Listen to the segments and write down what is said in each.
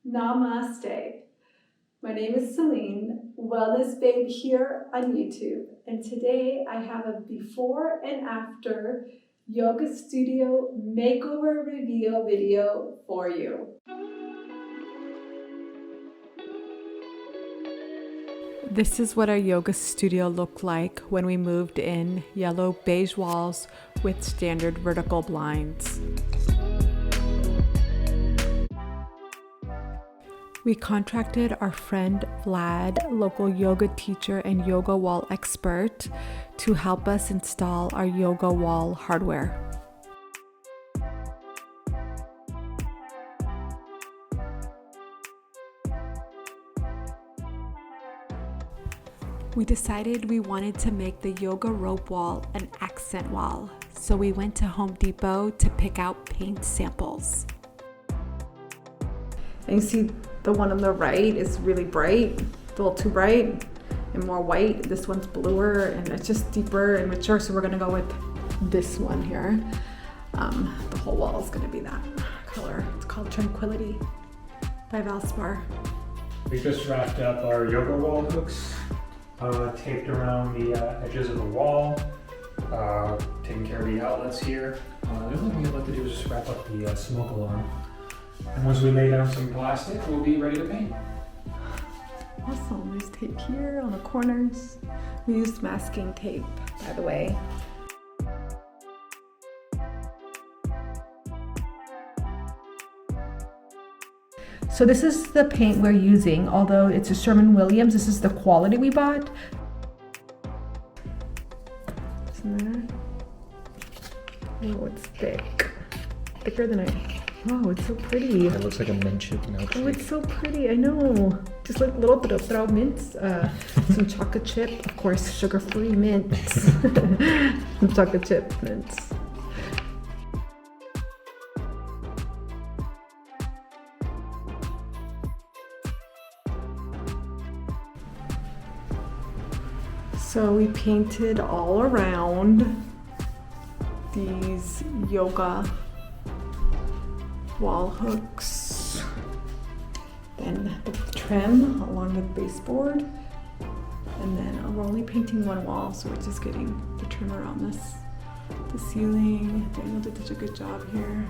Namaste. My name is Celine, Wellness Babe here on YouTube, and today I have a before and after yoga studio makeover reveal video for you. This is what our yoga studio looked like when we moved in. Yellow beige walls with standard vertical blinds. We contracted our friend Vlad, local yoga teacher and yoga wall expert, to help us install our yoga wall hardware. We decided we wanted to make the yoga rope wall an accent wall, so we went to Home Depot to pick out paint samples. And you see the one on the right is really bright, a little too bright, and more white. This one's bluer and it's just deeper and mature, so we're gonna go with this one here. The whole wall is gonna be that color. It's called Tranquility by Valspar. We just wrapped up our yoga wall hooks, taped around the edges of the wall, taking care of the outlets here. The only thing we have left to do is just wrap up the smoke alarm. And once we lay down some plastic, we'll be ready to paint. Awesome, there's tape here on the corners. We used masking tape, by the way. So this is the paint we're using, although it's a Sherwin-Williams. This is the quality we bought. Isn't there? Oh, it's thick. Thicker than oh, it's so pretty. It looks like a mint chip milkshake. Oh, it's so pretty, I know. Just like little throw mints, some chocolate chip, of course, sugar-free mints. Some chocolate chip mints. So we painted all around these yoga wall hooks, then the trim along with the baseboard, and then we're only painting one wall, so we're just getting the trim around the ceiling. Daniel did such a good job here.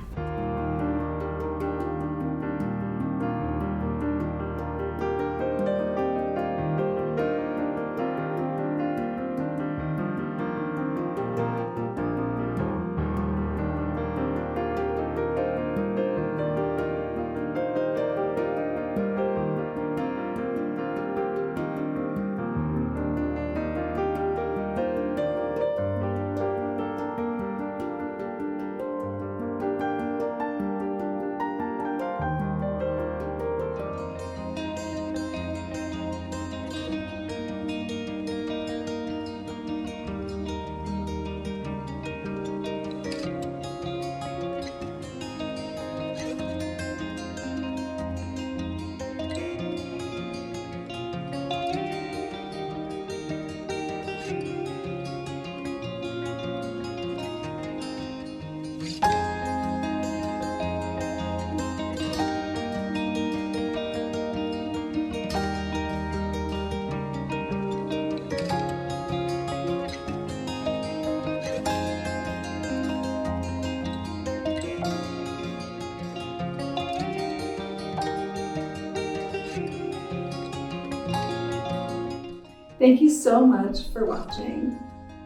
Thank you so much for watching.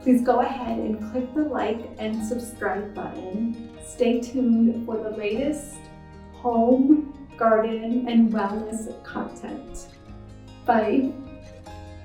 Please go ahead and click the like and subscribe button. Stay tuned for the latest home, garden, and wellness content. Bye.